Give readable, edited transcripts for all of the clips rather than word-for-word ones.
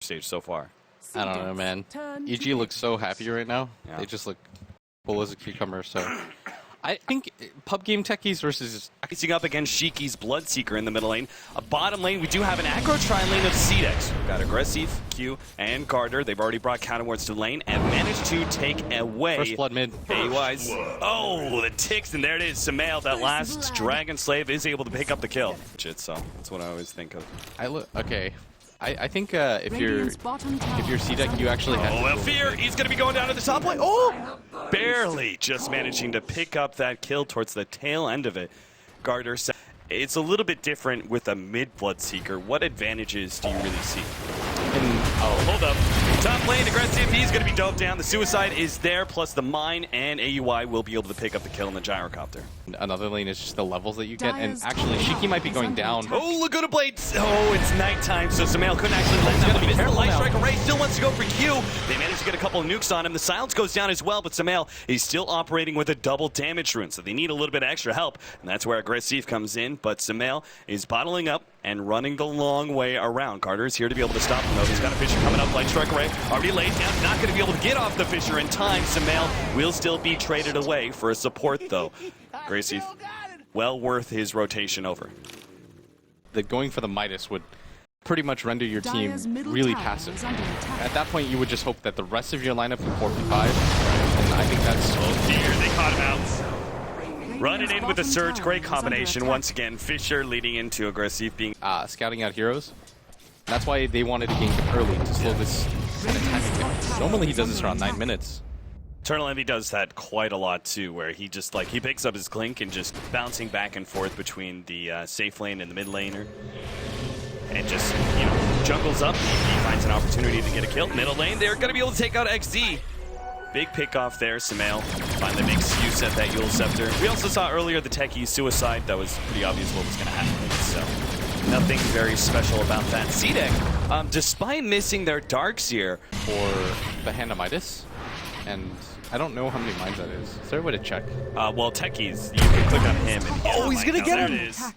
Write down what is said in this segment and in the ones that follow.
stage so far. I don't know, man. EG looks so happy right now. Yeah. They just look full as a cucumber, so... I think pub game Techies versus... Facing up against Shiki's Bloodseeker in the middle lane. A bottom lane, we do have an aggro tri-lane of CDEC. We've got Aggressive, Q, and Gardner. They've already brought counterwards to the lane and managed to take away... First blood mid. AUI's. Oh, the ticks, and there it is. Samael, that last Dragon Slave, is able to pick up the kill. So that's what I always think of. Okay. I think if you're CDEC, you actually have to... Oh, Fear! He's going to be going down to the top lane. Oh! Barely just managing to pick up that kill towards the tail end of it. Gardner said it's a little bit different with a mid Bloodseeker. What advantages do you really see? Oh, hold up. Top lane, Aggressive, he's going to be doped down. The Suicide is there, plus the Mine, and AUI will be able to pick up the kill in the Gyrocopter. Another lane is just the levels that you get, and actually, Shiki might be going down. Oh, Laguna Blades! Oh, it's nighttime, so Samael couldn't actually let that one. Careful, Light Strike Array still wants to go for Q. They managed to get a couple of nukes on him. The Silence goes down as well, but Samael is still operating with a double damage rune, so they need a little bit of extra help, and that's where Aggressive comes in, but Samael is bottling up and running the long way around. Carter is here to be able to stop him, though. He's got a Fissure coming up, Light Strike Array already laid down, not going to be able to get off the Fissure in time. Samael will still be traded away for a support, though. Aggressive, well worth his rotation over. Going for the Midas would pretty much render your team really passive. At that point, you would just hope that the rest of your lineup can 4v5, and I think that's... Oh dear, they caught him out. Running in with a Surge, great combination. Once again, Fissure leading into Aggressive being... scouting out heroes. That's why they wanted to gank early, to slow this kind of timing. Normally he does this around 9 minutes. Eternal Envy does that quite a lot too, where he just he picks up his Clink and just bouncing back and forth between the safe lane and the mid laner. And just, jungles up. He finds an opportunity to get a kill. Middle lane, they're going to be able to take out XD. Big pick off there. Samael finally makes use of that Yule Scepter. We also saw earlier the Techies Suicide. That was pretty obvious what was going to happen. So nothing very special about that. CDEC, despite missing their Darkseer for the Hand of Midas, and I don't know how many mines that is. Is there a way to check? Well, Techies, you can click on him. And he's going to get him! There it is.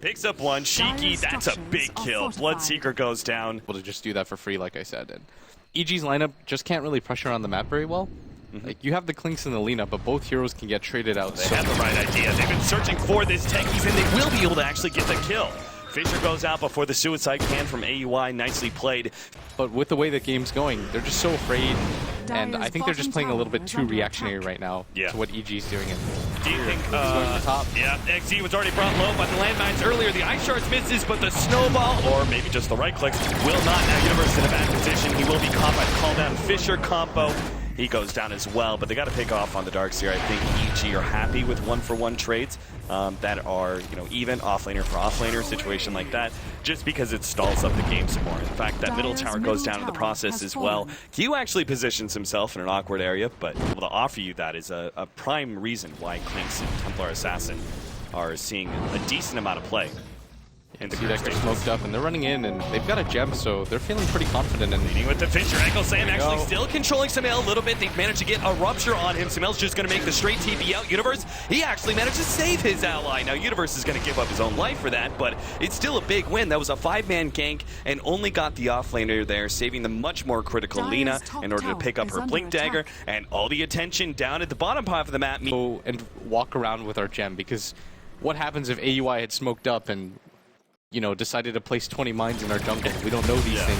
Picks up one. Shiki, that's a big kill. Bloodseeker goes down. Able to just do that for free, like I said. And EG's lineup just can't really pressure on the map very well. You have the Clinks and the Lina, but both heroes can get traded out. They have the right idea. They've been searching for this Techies, and they will be able to actually get the kill. Fissure goes out before the Suicide can from AUI. Nicely played. But with the way the game's going, they're just so afraid. And I think they're just playing a little bit too reactionary right now to what EG's doing. Do you think, yeah, XD was already brought low by the landmines earlier. The Ice Shards misses, but the Snowball, or maybe just the right clicks, will not. Now Universe in a bad position. He will be caught by the call down Fissure combo. He goes down as well, but they got to pick off on the Darkseer. I think EG are happy with one-for-one trades that are, even offlaner for offlaner, situation like that, just because it stalls up the game some more. In fact, that middle tower goes down in the process as well. Q actually positions himself in an awkward area, but able to offer you that is a prime reason why Clinks and Templar Assassin are seeing a decent amount of play. And the CDEC are smoked up, and they're running in, and they've got a gem, so they're feeling pretty confident. And leading with the Fissure. Echo Sam actually still controlling Samael a little bit. They've managed to get a Rupture on him. Samael's just going to make the straight TP out. Universe, he actually managed to save his ally. Now, Universe is going to give up his own life for that, but it's still a big win. That was a 5-man gank, and only got the offlaner there, saving the much more critical Lina in order to pick up her Blink Dagger, and all the attention down at the bottom half of the map. Go and walk around with our gem, because what happens if AUI had smoked up and decided to place 20 mines in our jungle? We don't know these things.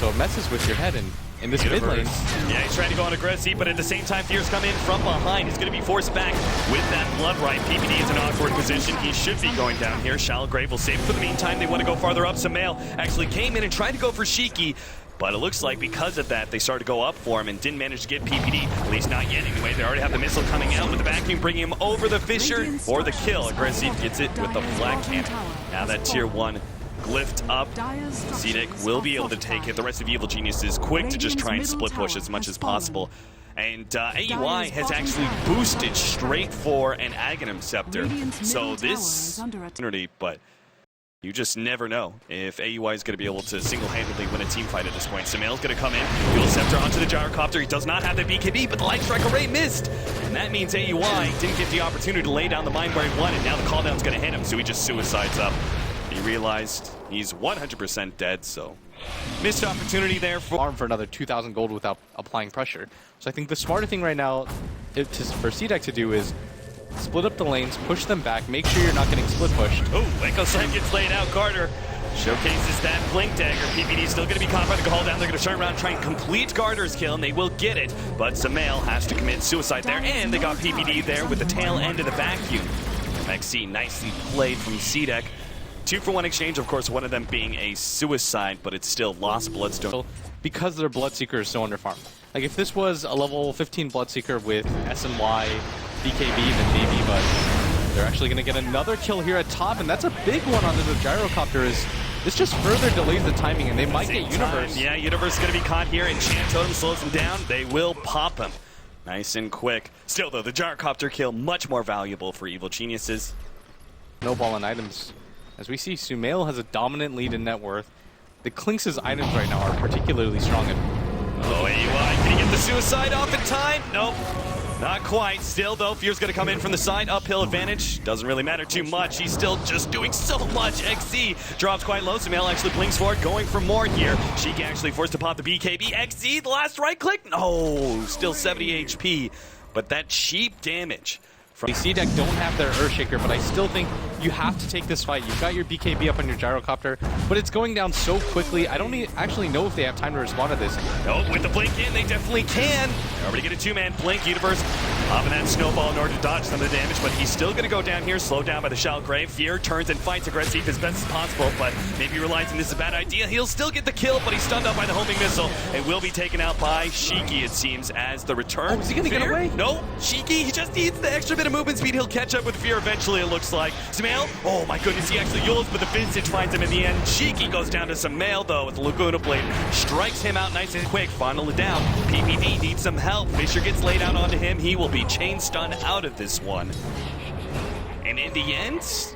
So it messes with your head in this mid lane. Yeah, he's trying to go on Aggressive, but at the same time, Fear's come in from behind. He's going to be forced back with that Blood Right. PPD is in an awkward position. He should be going down here. Shallow Grave will save it. For the meantime, they want to go farther up. Samael actually came in and tried to go for Shiki, but it looks like because of that, they started to go up for him and didn't manage to get PPD, at least not yet anyway. They already have the missile coming out with the vacuum, bringing him over the Fissure for the kill. Aggressive gets it with the flat cannon. Now that tier 1 glyphed up, CDEC will be able to take it. The rest of Evil Genius is quick to just try and split push as much as possible. And AUI has actually boosted straight for an Aghanim Scepter. So this opportunity, but you just never know if AUI is going to be able to single-handedly win a team fight at this point. Samael's going to come in, Yule Scepter onto the Gyrocopter. He does not have the BKB, but the Light Strike Array missed. And that means AUI didn't get the opportunity to lay down the mine where he wanted. Now the call down's going to hit him, so he just suicides up. He realized he's 100% dead, so missed opportunity there for Farm for another 2,000 gold without applying pressure. So I think the smarter thing right now for CDEC to do is split up the lanes, push them back, make sure you're not getting split pushed. Oh, Echo Slam gets laid out. Carter showcases that Blink Dagger. PPD still going to be caught by the call down. They're going to turn around and try and complete Carter's kill, and they will get it. But Sumail has to commit suicide there, and they got PPD there with the tail end of the vacuum. XC nicely played from CDEC. 2-for-1 exchange, of course, one of them being a suicide, but it's still lost Bloodstone. Because their Bloodseeker is so underfarmed. Like, if this was a level 15 Bloodseeker with SMY, BKB, then maybe, but they're actually going to get another kill here at top, and that's a big one onto the Gyrocopter. This just further delays the timing, and they might get Universe. Yeah, Universe is going to be caught here, and Chant Totem slows them down. They will pop him. Nice and quick. Still, though, the Gyrocopter kill much more valuable for Evil Geniuses. Snowball and items. As we see, Sumail has a dominant lead in net worth. The Clinks' items right now are particularly strong. Oh, AY, can he get the suicide off in time? Nope, not quite. Still, though, Fear's going to come in from the side. Uphill advantage. Doesn't really matter too much. He's still just doing so much. XZ drops quite low. Sumail actually blinks forward, going for more here. Sheik actually forced to pop the BKB. XZ, the last right click. No, still 70 HP. But that cheap damage. The CDEC don't have their Earthshaker, but I still think you have to take this fight. You've got your BKB up on your Gyrocopter, but it's going down so quickly, I don't actually know if they have time to respond to this. No, with the blink in, they definitely can. Already get a two-man blink. Universe popping that snowball in order to dodge some of the damage, but he's still going to go down here, slowed down by the Shell Grave. Fear turns and fights aggressive as best as possible, but maybe realizing this is a bad idea. He'll still get the kill, but he's stunned up by the homing missile and will be taken out by Shiki, it seems, as the return. Oh, is he going to get away? No, Shiki, he just needs the extra bit of movement speed. He'll catch up with Fear eventually, it looks like. Sumail, oh my goodness, he actually yules, but the Vintage finds him in the end. Shiki goes down to Sumail, though, with the Laguna Blade. Strikes him out nice and quick, final it down. PPD needs some help. Fisher gets laid out onto him. He will be chain stun out of this one. And in the end,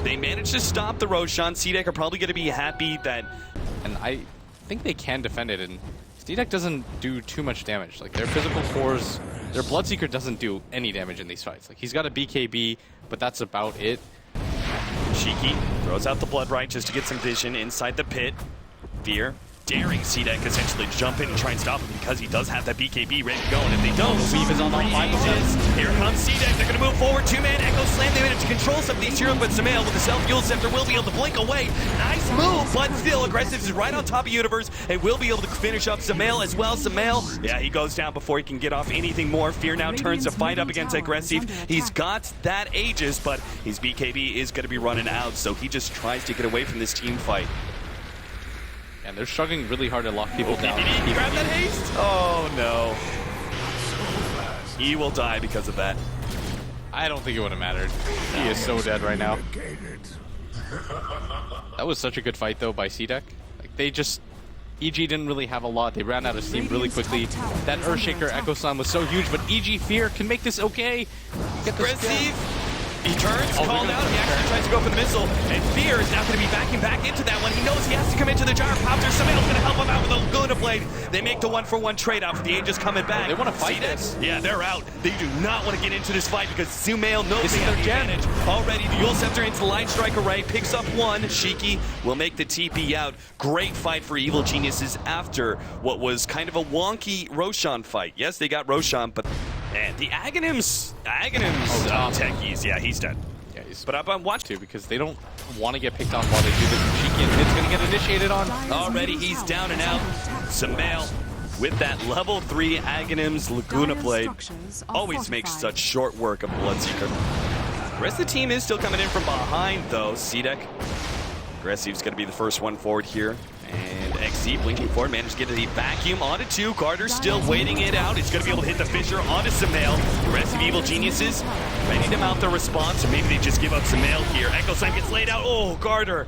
they managed to stop the Roshan. CDEC are probably going to be happy that... And I think they can defend it, and CDEC doesn't do too much damage. Like, their physical cores, their Bloodseeker doesn't do any damage in these fights. Like, he's got a BKB, but that's about it. Shiki throws out the Blood Right just to get some vision inside the pit. Fear daring CDEC essentially jump in and try and stop him because he does have that BKB ready to go, and if they don't, Weave is on the line. Here comes CDEC, they're going to move forward, two-man Echo Slam, they managed to control some of these heroes, but Sumail with the self-fuel scepter will be able to blink away. Nice move, but still, Aggressive is right on top of Universe, and will be able to finish up Sumail as well. Sumail, yeah, he goes down before he can get off anything more. Fear now turns to fight up against Aggressive. He's got that Aegis, but his BKB is going to be running out, so he just tries to get away from this team fight. And they're struggling really hard to lock people down. He grabbed that haste? Oh no. He will die because of that. I don't think it would have mattered. He is so dead right now. That was such a good fight though by CDEC. Like, they just... EG didn't really have a lot. They ran out of steam really quickly. That Earthshaker Echo Slam was so huge, but EG Fear can make this okay. Get this Aggressive. He turns, called out, he actually tries to go for the missile, and Fear is now going to be backing back into that one. He knows he has to come into the Gyrocopter. Sumail's going to help him out with a Laguna Blade. They make the 1-for-1 trade-off with the Aegis coming back. They want to fight this. Yeah, they're out. They do not want to get into this fight because Sumail knows this they is have their the jam. advantage. Already, the Yule Scepter into the Light Strike Array, picks up one. Shiki will make the TP out. Great fight for Evil Geniuses after what was kind of a wonky Roshan fight. Yes, they got Roshan, but man, the Aghanims, Techies, yeah, he's dead. But up on watch too, because they don't want to get picked off while they do this. Shiki and Mid's going to get initiated on. Already he's down and out. Sumail with that level 3 Aghanims Laguna Blade always makes such short work of Bloodseeker. The rest of the team is still coming in from behind though. CDEC. Aggressive's going to be the first one forward here. And XZ blinking forward, managed to get the vacuum onto 2. Carter still waiting it out. It's going to be able to hit the Fisher onto Sumail. The rest of Evil Geniuses ready to mount their response, or maybe they just give up Sumail here. Echo Slam gets laid out. Oh, Carter.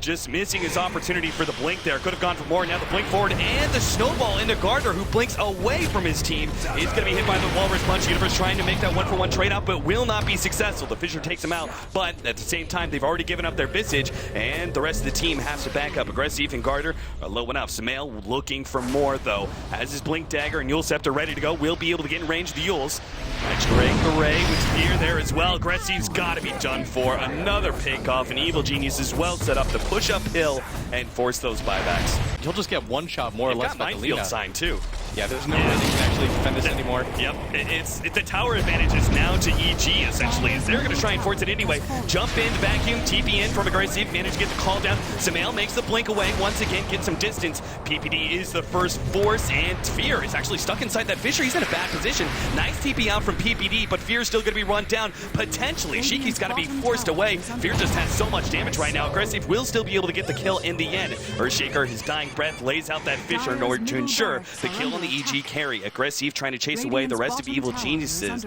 just missing his opportunity for the blink there. Could have gone for more. Now the blink forward and the snowball into Gardner, who blinks away from his team. He's going to be hit by the Walrus Punch. Universe trying to make that one-for-one trade-out, but will not be successful. The Fissure takes him out, but at the same time, they've already given up their Visage, and the rest of the team has to back up. Aggressive and Gardner are low enough. Sumail looking for more, though. Has his Blink Dagger and Yule Scepter ready to go. Will be able to get in range of the Yules. Extra array with Fear there as well. Aggressive's got to be done for. Another pick off, and Evil Genius is well set up to push uphill and force those buybacks. He'll just get one shot more or less by Minefield Lina. sign too. Yeah, there's no way they can actually defend this anymore. Yep, it's the tower advantage is now to EG essentially. As they're going to try and force it anyway. Jump in, vacuum, TP in from Aggressive, manage to get the call down. Sumail makes the blink away once again, get some distance. PPD is the first force, and Fear is actually stuck inside that Fissure. He's in a bad position. Nice TP out from PPD, but Fear's still going to be run down. Potentially, Shiki's got to be forced away. Fear just has so much damage right now. Aggressive will still be able to get the kill in the end. Earthshaker, his dying breath, lays out that Fissure in order to ensure the kill on the EG carry. Aggressive trying to chase away the rest of Evil Geniuses,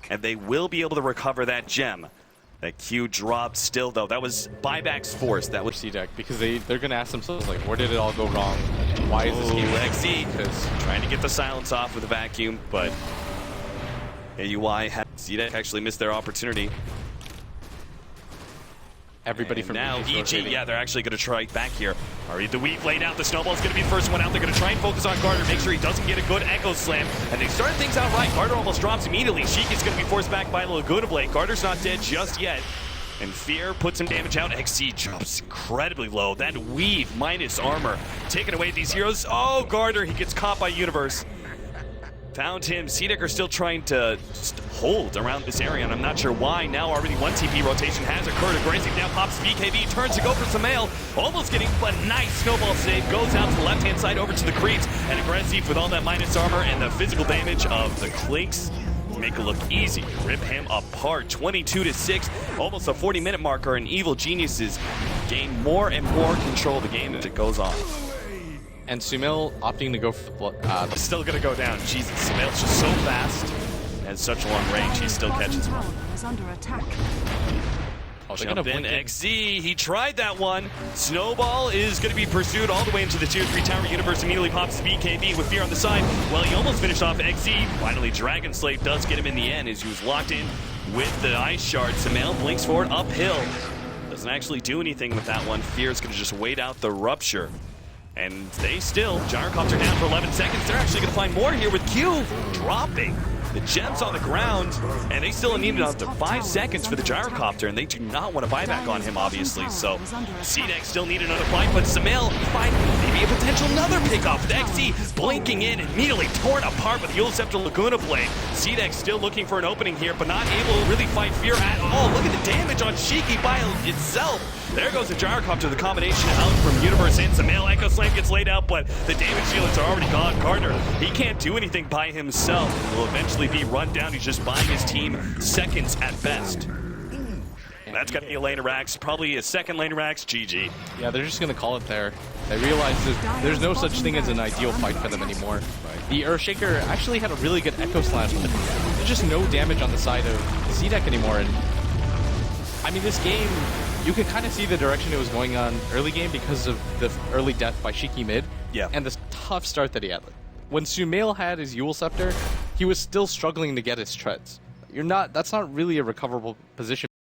and they will be able to recover that gem. That Q dropped still, though. That was buybacks forced. That was CDEC, because they're going to ask themselves, like, where did it all go wrong? Why is this game XZ? Because trying to get the silence off with a vacuum, but AUI had CDEC actually missed their opportunity. Everybody and from now EG, rotating. yeah, they're actually going to try back here. Already the weave laid out. The snowball's going to be the first one out. They're going to try and focus on Gardner, make sure he doesn't get a good Echo Slam. And they start things out right. Gardner almost drops immediately. Sheik is going to be forced back by Laguna Blade. Gardner's not dead just yet. And Fear puts some damage out. XC drops incredibly low. That weave minus armor. Taking away these heroes. Oh, Gardner, he gets caught by Universe. Found him. CDEC are still trying to just hold around this area, and I'm not sure why. Now already one TP rotation has occurred. Aggressive now pops BKB, turns to go for Sumail. Almost getting a nice snowball save. Goes out to the left-hand side over to the creeps. And Aggressive with all that minus armor and the physical damage of the Clinks make it look easy. Rip him apart. 22-6. Almost a 40-minute marker, and Evil Geniuses gain more and more control of the game as it goes on. And Sumail opting to go for still gonna go down. Jesus, Sumail's just so fast and such long range. He still catches him. Oh, Jump in, XZ, he tried that one. Snowball is going to be pursued all the way into the tier 3 tower. Universe immediately pops BKB with Fear on the side. Well, he almost finished off XZ. Finally, Dragon Slave does get him in the end as he was locked in with the Ice Shard. Sumail blinks forward uphill. Doesn't actually do anything with that one. Fear's going to just wait out the Rupture. And they still, Gyrocopter down for 11 seconds. They're actually going to find more here with Q dropping. The gem's on the ground, and they still need another 5 seconds for the Gyrocopter, and they do not want to buy back on him, obviously. So CDEC still need another fight, but Sumail find maybe a potential another pickoff. With XZ blinking in, immediately torn apart with Yule Scepter Laguna Blade. CDEC still looking for an opening here, but not able to really fight Fear at all. Look at the damage on Shiki by itself. There goes the Gyrocopter, the combination out from Universe and Sumail. Echo Slam gets laid out, but the damage dealers are already gone. Gardner, he can't do anything by himself. He will eventually be run down. He's just buying his team seconds at best. And that's got to be a laner Rax, probably a second laner Rax. GG. Yeah, they're just going to call it there. They realize that there's no such thing as an ideal fight for them anymore. The Earthshaker actually had a really good Echo Slam, but there's just no damage on the side of CDEC anymore. And I mean, this game, you can kind of see the direction it was going on early game because of the early death by Shiki mid. Yeah. And the tough start that he had. When Sumail had his Yule Scepter, he was still struggling to get his treads. That's not really a recoverable position.